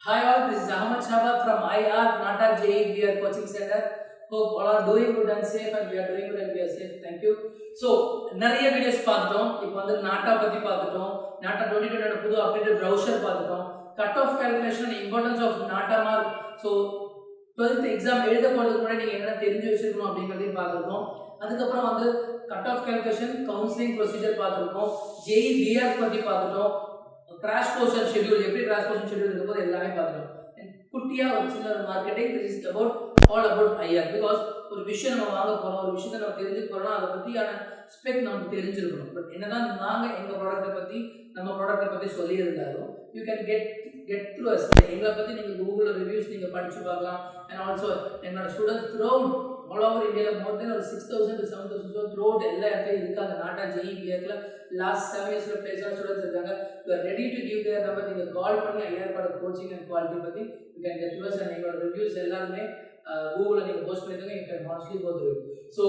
Hi all, this is Ahmad Shahbaz from IR Nata JEE Coaching Center. Hope all are doing good and safe, and we are doing good and we are safe. Thank you. So நிறைய videos பார்த்துட்டோம். இப்போ வந்து NATA பத்தி பார்த்துட்டோம். NATA 2020 புது updated browser பார்த்துட்டோம். Cut off calculation importance of NATA mark. So 12th exam எழுத போகிறதுக்கு முன்னாடி நீங்கள் என்ன தெரிஞ்சு வச்சிருக்கணும் அப்படிங்கிறதையும் பார்த்துருக்கோம். அதுக்கப்புறம் வந்து cut off calculation counselling procedure பார்த்துருக்கோம். JEE பிஆர் பற்றி பார்த்துட்டோம். கிராஷ் கோர்ஸ் அண்ட் ஷெட்யூல் எப்படி கிராஷ் கோர்ஸ் அண்ட் ஷெட்யூல் இருக்கும்போது எல்லாமே பார்த்துட்டோம். குட்டியா ஒரு சின்ன ஒரு marketing this is about all about IR. Because ஒரு விஷயம் நம்ம வாங்க போறோம், ஒரு விஷயத்தை நம்ம தெரிஞ்சுக்க போறோம், அதை பத்தியான ஸ்பெக் நமக்கு தெரிஞ்சிருக்கணும். பட் என்னதான் நாங்க எங்க ப்ராடக்ட்டை பத்தி நம்ம ப்ராடக்ட்டை பத்தி சொல்லி இருந்தாலும் you can get through as. எங்களை பத்தி நீங்க கூகுள்ல ரிவ்யூஸ் நீங்க படிச்சு பார்க்கலாம். அண்ட் ஆல்சோ என்னோட ஸ்டூடெண்ட்ஸ் த்ரூஅவுட் ஆல் ஓவர் இந்தியாவில் மோர் தென் ஒரு 6,000 to 7,000 ஸோ த்ரூஅவுட் எல்லா இடத்துலையும் இருக்காங்க. நாட்டா JEE பிஆர்ல லாஸ்ட் 7 yearsல பிளேஸ் ஆன ஸ்டூடெண்ட்ஸ் இருக்காங்க. You are ready to give their number. நீங்கள் கால் பண்ணி ஐஆர் பாட கோச்சிங் அண்ட் குவாலிட்டி பற்றி you can get use. And எங்களோட ரிவ்யூஸ் எல்லாருமே கூகுளில் நீங்கள் போஸ்ட் பண்ணிருக்காங்க. You can honestly go through it. So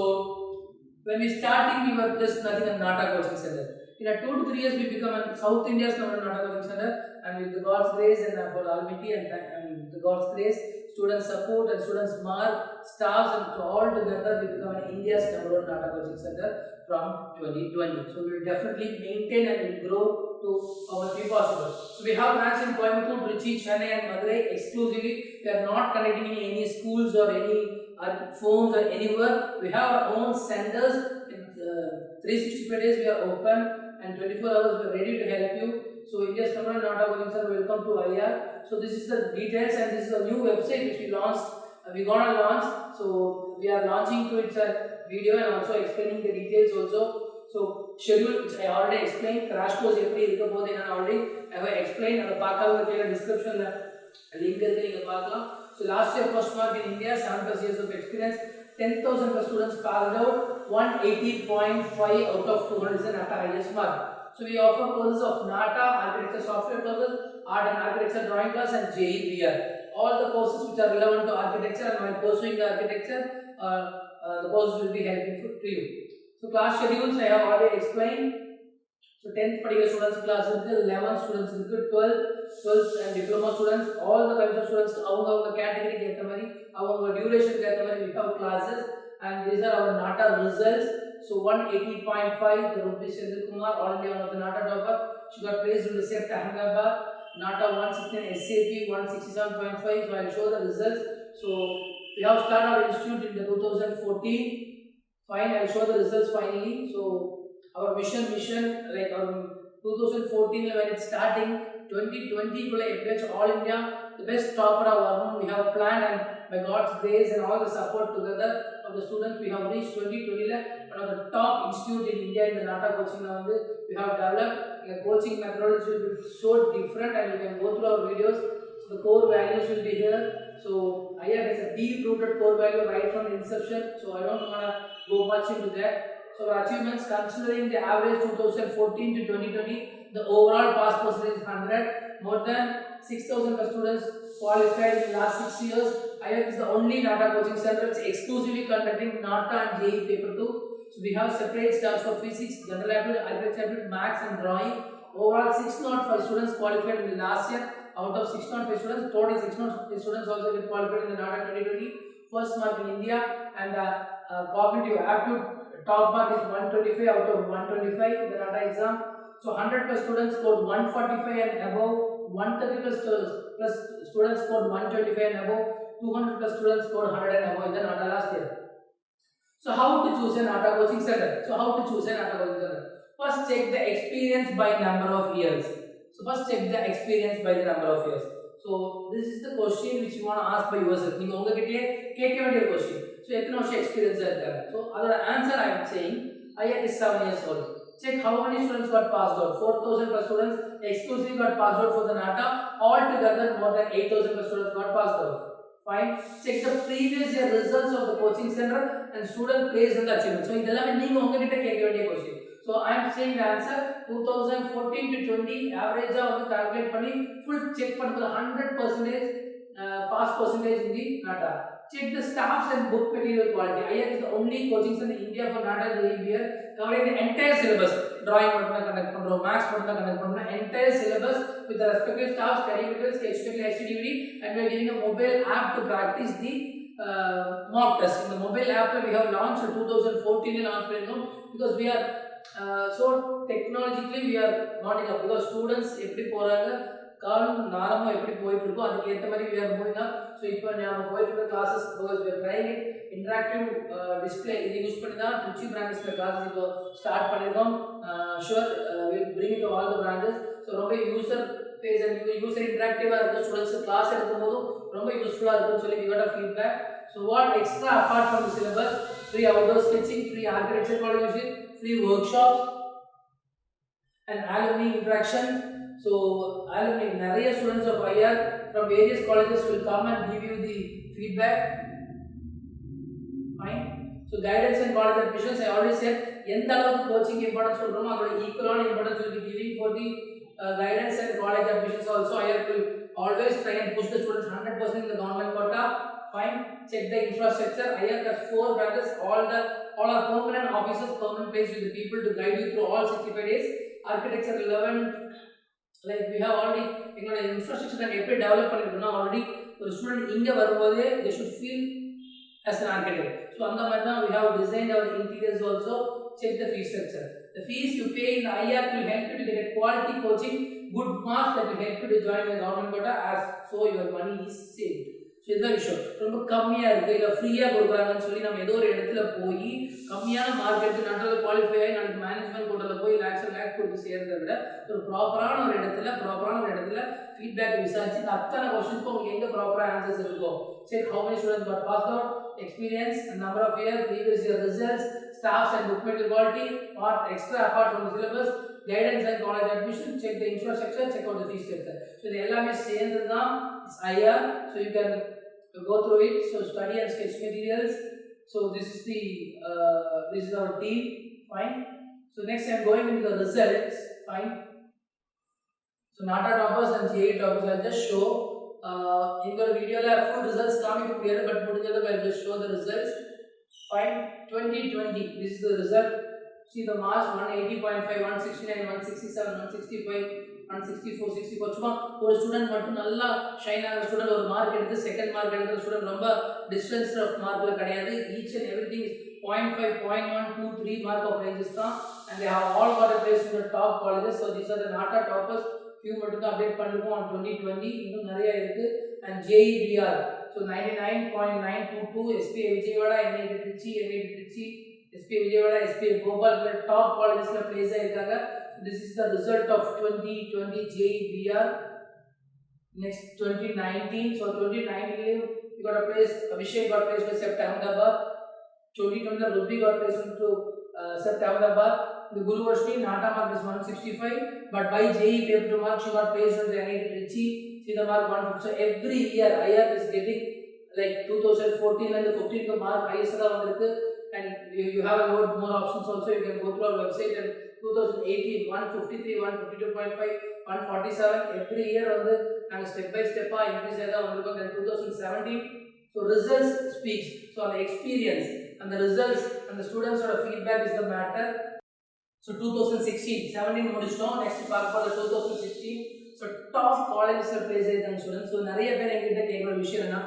when we starting we were just nothing at Nata Coaching Center. In a 2 to 3 years we become a South India's number Nata Coaching Center, and with the God's grace and for Almighty and the God's grace, student support and students mark, staffs and all together we become an India's number one Nata Coaching Center from 2020. So we will definitely maintain and will grow to our be possible. So we have branches in Coimbatore, Trichy, Chennai and Madurai exclusively. We are not connecting in any schools or any phones or anywhere. We have our own centers. In 365 days we are open and 24 hours we are ready to help you. So India's number one Nata Coaching Center, welcome to IR. So this is the details, and this is a new website which we launched. We gonna launch. So we are launching to its video and also explaining the details also. So schedule which I already explained, crash course எப்படி இருக்க போகுது நான் already I have explained. அந்த பார்க்காதவங்க கீழே டிஸ்கிரிப்ஷன்ல link இருக்கு, நீங்க பார்க்கலாம். So last year first mark in India, 7+ years of experience, 10,000 plus students passed out, 180.5 out of 200 is the NATA highest mark. So we offer courses of NATA, architecture software courses, art and architecture drawing class, and JEE BR. All the courses which are relevant to architecture, and while pursuing the architecture, the courses will be helping to you. So class schedules I have already explained. So 10th படிக்கிற students class இருக்கு, 11th students இருக்கு, 12th and diploma students, all the kinds of students அவங்க கேட்டகரிக்கு ஏற்ற மாதிரி அவங்க டியூரேஷனுக்கு ஏற்ற மாதிரி we have classes, and these are our NATA results. So 180.5 the Rupi Sendhilkumar, all India one of the NATA topper. She got placed in the SEPT Ahmedabad. NATA 116 SAP 167.5. So I will show the results. So we have started our institute in the 2014. Fine, I will show the results finally. So our mission like our 2014 when it's starting, 2020 kulla all India the best topper of we have planned, and by God's grace and all the support together of the students we have reached 2020 one of the top institute in India in the NATA coaching. We have developed a coaching methodology will be so different, and you can go through our videos. So the core values will be here. So IR has a deep rooted core value right from inception, so I don't want to go much into that. So our achievements, considering the average 2014 to 2020, the overall pass percentage is 100. More than 6,000 students qualified in the last 6 years. IR is the only NATA coaching center which is exclusively conducting NATA and JEE paper 2. So we have separate staffs for physics, general aptitude, architecture aptitude, maths and drawing. Overall 605 students qualified in the last year. Out of 605 students, total 605 students also get qualified in the NATA 2020. First mark in India, and cognitive aptitude top mark is 125 out of 125 in the NATA exam. So 100 plus students scored 145 and above, 130 plus students scored 125 and above, 200 plus students scored 100 and above in the NATA last year. So how to choose a NATA coaching center? First check the experience by number of years. So this is the question which you want to ask by yourself. நீங்க உங்ககிட்டயே கேட்க வேண்டிய question. So எத்தனை வருஷம் experience இருக்காங்க? So அதோட answer I am saying IR is 7 years old. Check how many students got passed out. 4,000 plus students exclusively got passed out for the NATA. All together more than 8,000 plus students got passed out. Fine. Check the previous year results of the coaching center and student placed in the achievement. So இதெல்லாம் நீங்க உங்ககிட்ட கேட்க வேண்டிய question. So I am saying the answer 2014 to 20 average calculate பண்ணி full check பண்ணும்போது 100% pass percentage in the NATA. Check the staffs and book material quality. IR is the only coaching center in India for NATA JEE BR covering the entire syllabus. Drawing மட்டும் தான் conduct பண்றோம், maths மட்டும் தான் conduct பண்றோம், entire syllabus with the respective staff, study materials, HTML, HTDVD, and we are giving a mobile app to practice the mock test. In the mobile app we have launched 2014 launch because we are so technologically we are not enough because students எப்படி போறாங்க காலம் நாளமா எப்படி போயிட்டு இருக்கோ அதுக்கு ஏத்த மாதிரி we are moving up. So இப்போ நாம போயிட்டு இருக்க classes because we are trying it interactive display இது யூஸ் பண்ணி தான் திருச்சி பிரான்ச்சஸ்ல classes இப்போ ஸ்டார்ட் பண்ணிருக்கோம். Sure we will bring it to all the branches. So ரொம்ப user phase and user interactive இருக்கு ஸ்டூடண்ட்ஸ் கிளாஸ் எடுக்கும்போது ரொம்ப யூஸ்ஃபுல்லா இருக்கும்னு சொல்லி we got a feedback. So what extra apart from the syllabus, free outdoor sketching, free architecture collaboration, free workshops and alumni interaction. So alumni நிறைய students of IR from various colleges will come and give you the feedback. Fine. So guidance and college admissions I already said எந்த அளவுக்கு coaching importance சொல்றோமோ அதோட ஈக்குவலான importance will be giving for the guidance and college admissions also. IR will always try and push the students 100% in the government quota. Fine. Check the infrastructure. IR has 4 branches. All are permanent officers, permanent place with the people to guide you through all 65 days. Architecture 11, like we have already எங்களோட infrastructure நாங்க எப்படி develop பண்ணிருக்கோம்னா already ஒரு student இங்க வரும்போதே they should feel as an architect. So அந்த மாதிரி தான் we have designed our interiors also. Check the fee structure. The fees you pay in the IR will help you to get a quality coaching, good marks that will help you to join the government quota as so your money is saved. So இதுதான் விஷயம். ரொம்ப கம்மியா இருக்கு இல்ல ஃப்ரீயா கொடுக்குறாங்கன்னு சொல்லி நம்ம ஏதோ ஒரு இடத்துல போய் கம்மியான மார்க் எடுத்து நல்ல குவாலிஃபை ஆகி நாளைக்கு மேனேஜ்மெண்ட் கோட்டால போய் லேக்ஸ் கொடுத்து சேர்றதை விட ஒரு ப்ராப்பரான ஒரு இடத்துல ஃபீட்பேக் விசாரிச்சு அத்தனை கொஸ்டின்ஸ்க்கு உங்களுக்கு எங்க ப்ராப்பரா ஆன்சர்ஸ் இருக்கோ. Check how many students got passed out, experience and number of year, previous year results, staffs and book material quality, what extra apart from the syllabus, guidance and college admission, check the infrastructure, check out the fee structure. So இது எல்லாமே சேர்ந்து தான் IR. So you can go through it. So study and sketch materials. So this is our team. Fine. So next I am going into the results. Fine. So NATA toppers and JEE toppers I'll just show. In the video la full results காமிக்க முடியாது but முடிஞ்சது I'll just show the results. Fine. 2020 this is the result. See the marks 180.5, 169, 167, 165, 164, 64. சும்மா ஒரு student மட்டும் நல்லா shine ஆகிற student ஒரு mark எடுத்து செகண்ட் மார்க் எடுக்கிற ஸ்டூடண்ட் ரொம்ப டிஸ்டன்ஸ் ஆஃப் மார்க்ல கிடையாது. Each and everything is 0.5, 0.1, 2, 3 mark of ranges தான். And they have all got a place in the top colleges. So these are the NATA toppers. Few மட்டும் தான் update பண்ணிருக்கோம் on 2020. இன்னும் நிறைய இருக்கு. And JEBR so 99.922 SPA Vijayawada, NIT Trichy, SPA Vijayawada, SPA Bhopal top colleges la place ஆயிருக்காங்க. This is the result of 2020 JEBR. Next 2019. So 2019 we got a place. Abhishek got placed to SEPT Ahmedabad. 2020 Ruby got placed into SEPT Ahmedabad. The Guru Varshney NATA mark is 165, but by JEE paper 2 mark she got placed into NIT Trichy. See the mark 150. So every year IR is getting like 2014 and the 15 mark highest la vandirukku. And you have a lot more options also. You can go through our website. And 2018 153, 152.5, 147 every year வந்து நாங்க step by ஸ்டெப்பா increase ஆகி தான் வந்திருக்கோம். Then 2017 so results speaks. So the experience and the results and the students oda feedback is the matter. So 2016 17 முடிச்சிட்டோம். Next பார்க்க போற 2016 so top colleges la place ஆயிருக்காங்க ஸ்டூடண்ட்ஸ். so நிறைய பேர் என்கிட்ட கேக்குற விஷயம் என்ன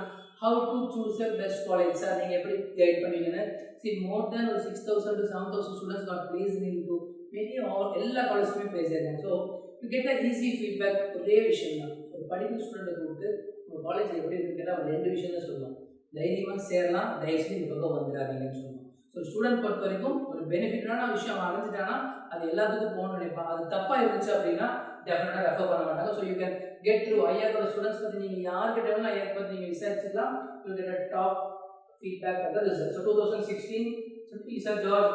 how to choose a best college sir நீங்க எப்படி கைட் பண்ணுவீங்கன்னு. see more than 6000 to 7000 students got placed into many or எல்லா காலேஜ்லயுமே place ஆயிருக்காங்க. so you get a easy feedback. ஒரே விஷயம் தான் ஒரு படிக்கிற ஸ்டூடெண்ட் கூப்பிட்டு உங்க காலேஜ் எப்படி இருக்குன்னு கேட்டா அவர் ரெண்டு விஷயம் தான் சொல்லுவாங்க. தைரியமா சேரலாம், தயவுசெய்து இந்த பக்கம் வந்துடாதீங்கன்னு சொல்லுவாங்க. ஸோ ஸ்டூடெண்ட் பொறுத்த வரைக்கும் ஒரு பெனிஃபிட்டான விஷயம் அடைஞ்சிட்டானா அது எல்லாத்துக்கும் போகணும்னு நினைப்பாங்க. அது தப்பா இருந்துச்சு அப்படின்னா டெஃபினட்டா ரெஃபர் பண்ண மாட்டாங்க. So you can get through IR students பத்தி நீங்க யார்கிட்ட வேணாலும் ஐஆர் பத்தி நீங்க விசாரிச்சுக்கலாம். You get a top feedback at the result. So 2016 so Isa George,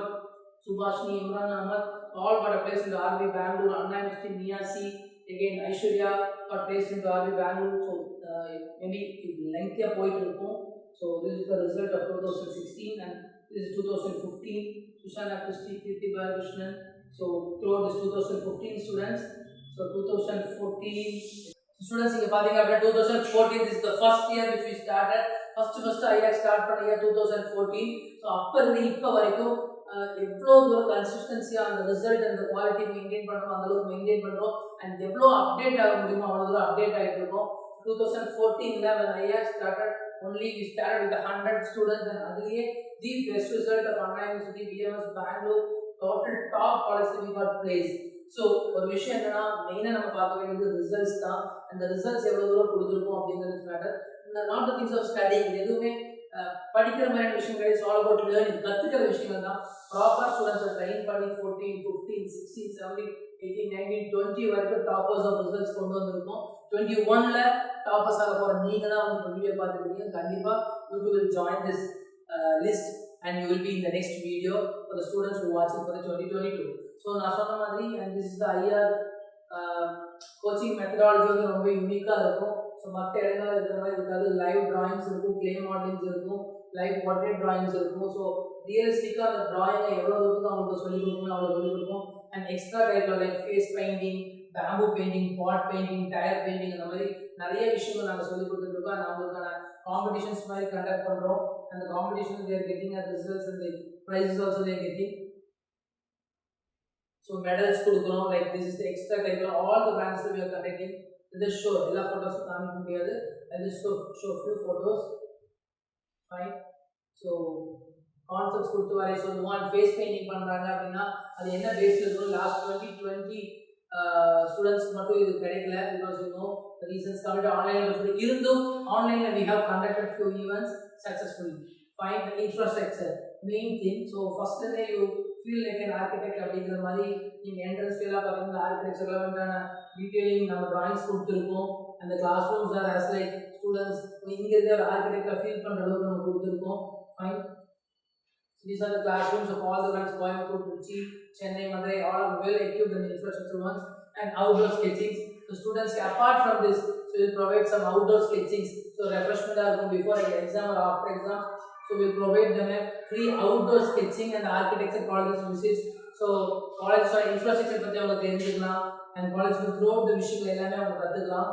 Subhashni, Imran Ahmad all got a place in the RV Bangalore. Anna University, Niyasi, again Aishwarya got placed in the RV Bangalore. So maybe lengthy போயிட்டு இருக்கும். So this is the result of 2016 and this is 2015. Sushana Christy, Kirti Balakrishnan. So throughout this 2015 students. So 2014 students இங்க பாத்தீங்க அப்படினா 2014 this is the first year which we started. First IR start பண்ண year 2014. So அப்ப இருந்து இப்ப வரைக்கும் எவ்வளவு ஒரு கன்சிஸ்டன்சியா அந்த ரிசல்ட் அந்த குவாலிட்டி மெயின்டைன் பண்றோம், அந்த அளவுக்கு மெயின்டைன் பண்றோம். அண்ட் எவ்வளவு அப்டேட் ஆக முடியுமோ அவ்வளவு தூரம் அப்டேட் ஆகிட்டு இருக்கோம். 2014 when IR started, only we started with 100 students and அதுலயே the best result of Anna University BMS Bangalore total top college we got placed. So ஒரு விஷயம் என்னன்னா மெயினா நம்ம பார்க்க வேண்டியது ரிசல்ட்ஸ் தான். அந்த ரிசல்ட்ஸ் எவ்வளவு தூரம் கொடுத்துருக்கோம் அப்படிங்கிறது matter. Not the things of study, எதுவுமே படிக்கிற மாதிரி விஷயம் கிடையாது. ஆல் அபவுட் லேர்னிங், கத்துக்கிற விஷயங்கள் தான். ப்ராப்பர் ஸ்டூடெண்ட்ஸை ட்ரெயின் பண்ணி 14, 15, 16, 17, 18, 19, 20 வரைக்கும் டாப்பர்ஸ் ஆஃப் ரிசல்ட்ஸ் கொண்டு வந்திருக்கோம். 21ல டாப்பர்ஸ் ஆக போற நீங்க தான் வந்து இந்த வீடியோ பார்த்துருக்கீங்க. கண்டிப்பா you will join this list and you will be in the next video for the students who are watching for the 2022. So நான் சொன்ன மாதிரி and this is the IR coaching methodology வந்து ரொம்ப யூனிக்கா இருக்கும். ஸோ மற்ற இடங்கள்ல இருக்கிற மாதிரி இருக்காது. லைவ் டிராயிங்ஸ் இருக்கும், கிளே மாடலிங்ஸ் இருக்கும், லைவ் போர்ட்ரேட் டிராயிங்ஸ் இருக்கும். ஸோ ரியலிஸ்டிக்காக அந்த டிராயிங்கை எவ்வளோ தூரத்துக்கு அவங்களுக்கு சொல்லிக் கொடுக்கணும் அவ்வளோ சொல்லிக் கொடுக்கும். அண்ட் எக்ஸ்ட்ரா டைப்ல like face painting, bamboo painting, pot painting, tyre painting, அந்த மாதிரி நிறைய விஷயங்கள் நாங்கள் சொல்லிக் கொடுத்துருக்கோம். அண்ட் அவங்களுக்கான காம்படிஷன்ஸ் மாதிரி கண்டக்ட் பண்ணுறோம். அந்த competition they are getting a results and the prizes also they are getting. So medals கொடுக்குறோம். Like this is the extra curricular all the branches we are conducting. This show எல்லா photos காமிக்க முடியாது. I just show few photos. Fine. So concepts கொடுத்து வரைய சொல்லுவோம். Face painting பண்ணுறாங்க அப்படின்னா அது என்ன பேஸில் இருக்கும். லாஸ்ட் 2020 ஸ்டூடெண்ட்ஸ்க்கு மட்டும் இது கிடைக்கல. Because you know reasons commit ஆன்லைனில் இருந்தும் ஆன்லைனில் we have conducted few events successfully. Fine. Infrastructure main thing. So ஃபஸ்ட்லேருந்தே you feel like an architect அப்படிங்கிற மாதிரி நீங்கள் என்ட்ரன்ஸ் எல்லாம் பார்த்தீங்கன்னா ஆர்கிடெக்சரில் வந்துட்டான டீட்டெயிலிங் நம்ம ட்ராயிங்ஸ் கொடுத்துருக்கோம். அந்த classrooms are as like students இங்கே ஒரு ஆர்கிடெக்டாக ஃபீல் பண்ணுற அளவுக்கு நம்ம கொடுத்துருக்கோம். Fine. These are the classrooms of all the ones Coimbatore, Trichy, Chennai, Madurai, all are well equipped in infrastructure ones and outdoor sketching. So students, apart from this, so we'll provide some outdoor sketching. So refreshment are before exam or after exam. So we'll provide them a free outdoor sketching and architecture colleges visits. So college infrastructure பத்தி அவங்க தெரிஞ்சுக்கலாம் and college throughout the விஷயங்கள் எல்லாமே அவங்க கத்துக்கலாம்.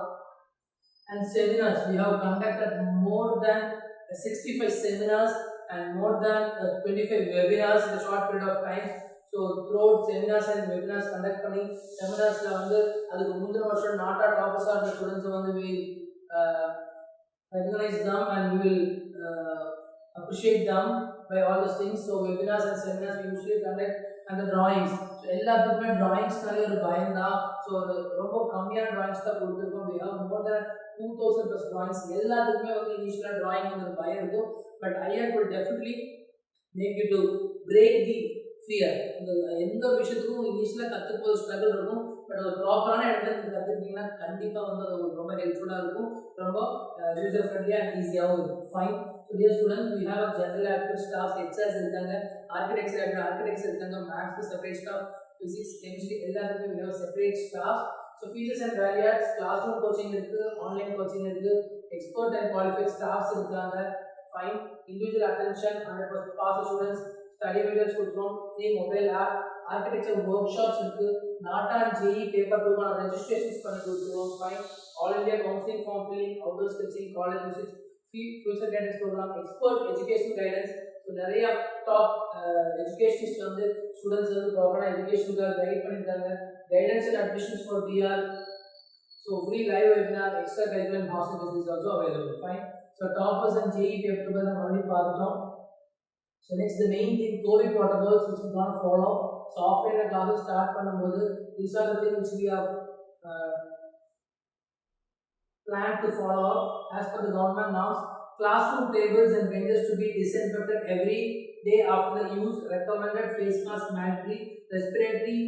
And seminars, we have conducted more than 65 seminars and more than 25 webinars in a short period of time. So throughout seminars and webinars conduct பண்ணி seminarsல வந்து அதுக்கு முந்தின வருஷம் நாட்டா டாப்பர்ஸ் ஆன ஸ்டூடெண்ட்ஸ் வந்து we recognize them and we will appreciate them by all those things. So webinars and seminars we usually conduct and the drawings. So எல்லாத்துக்குமே டிராயிங்ஸ்னாலே ஒரு பயம் தான். ஸோ ரொம்ப கம்மியான டிராயிங்ஸ் தான் கொடுத்துருக்கோம். we have more than 2000 plus drawings. எல்லாத்துக்குமே வந்து இனிஷியலாக டிராயிங் வந்து ஒரு பயம் இருக்கும். But IR could definitely make you to break the fear. இந்த எந்த விஷயத்துக்கும் இனிஷியலாக கற்றுப்போது ஸ்ட்ரகிள் இருக்கும். பட் ஒரு ப்ராப்பரான இடத்துல நீங்கள் கற்றுக்கிட்டீங்கன்னா கண்டிப்பாக வந்து அது ரொம்ப ஹெல்ப்ஃபுல்லாக இருக்கும். ரொம்ப யூசர் ஃப்ரெண்ட்லியாக அண்ட் ஈஸியாகவும் இருக்கும். Fine. So dear students, we have a general aptitude staff, HRs இருக்காங்க, ஆர்கிடெக்ட்ஸ் இருக்காங்க, மேத்ஸ்க்கு செப்பரேட் ஸ்டாஃப், ஃபிசிக்ஸ், கெமிஸ்ட்ரி எல்லாத்துக்குமே we have separate staff. So features and value-adds, classroom coaching இருக்கு, ஆன்லைன் கோச்சிங் இருக்கு, எக்ஸ்பர்ட் அண்ட் குவாலிஃபைட் ஸ்டாஃப்ஸ் இருக்காங்க. Fine. Individual attention, 100% pass students, study videos கொடுக்கிறோம், free mobile app, architecture workshops இருக்கு, NATA and JEE paper 2 கான registrations பண்ணி கொடுக்கிறோம். Fine. All India counseling form filling, outdoor sketching, college visits, future guidance program, expert education guidance. So நிறைய top educationist வந்து students வந்து ப்ராப்பரான எஜுகேஷனுக்காக guide பண்ணியிருக்காங்க. Guidance and admissions for BR. So free live webinar, extra curriculum hostel is also available. Fine. So toppers and JEE paper நம்ம already பார்த்துட்டோம். So next the main thing, COVID protocols which we gonna follow. So offline classes start பண்ணும்போது these are the things which we have planned to follow up as per the government norms. Classroom tables and benches to be disinfected every day after the use. Recommended face mask mandatory. Respiratory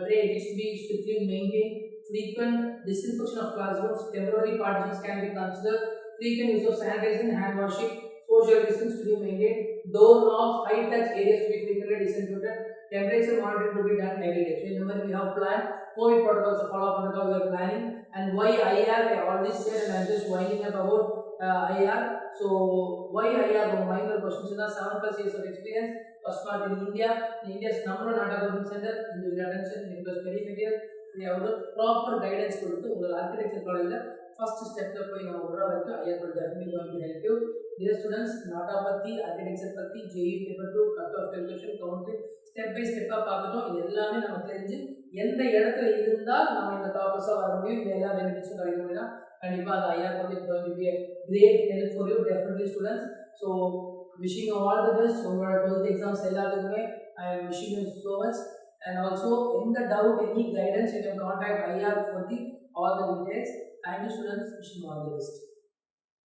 tray needs to be strictly maintained. Frequent disinfection of classrooms. Temporary partitions can be considered. Frequent use of sanitizing, hand washing. Social distance to be maintained. Door knobs, high touch areas to be frequently disinfected. Temperature monitoring to be done every day. So in the way we have planned COVID protocols to follow up on the we are planning. And why IR? I already said and I am just winding up about IR. So why IR? Minor questions in the 7+ years of experience. First part in India. In India's number one NATA coaching center. Individual attention, individual study material. We have the proper guidance கொடுத்து உங்கள் architecture காலேஜில் first ஸ்டெப்பில் போய் நம்ம விடுற வரைக்கும் IR will definitely going to help you. Dear students, NATA பற்றி, architecture பற்றி, JEE paper 2, cut off calculation, counselling step by ஸ்டெப்பாக பார்த்துட்டோம். இது எல்லாமே நம்ம தெரிஞ்சு எந்த இடத்துல இருந்தால் நம்ம இந்த டாப்பர்ஸாக வர முடியும், இந்த எல்லா பெனிஃபிட்ஸும் கிடைக்க முடியும். கண்டிப்பா அது ஐஆர் வந்து going to be a great help for you definitely students. So wishing you all the best. உங்களோட 12th exams எல்லாத்துக்குமே I am wishing you so much. And also in the doubt any guidance you can contact IR for the all the details. Thank you students, wishing you all the best.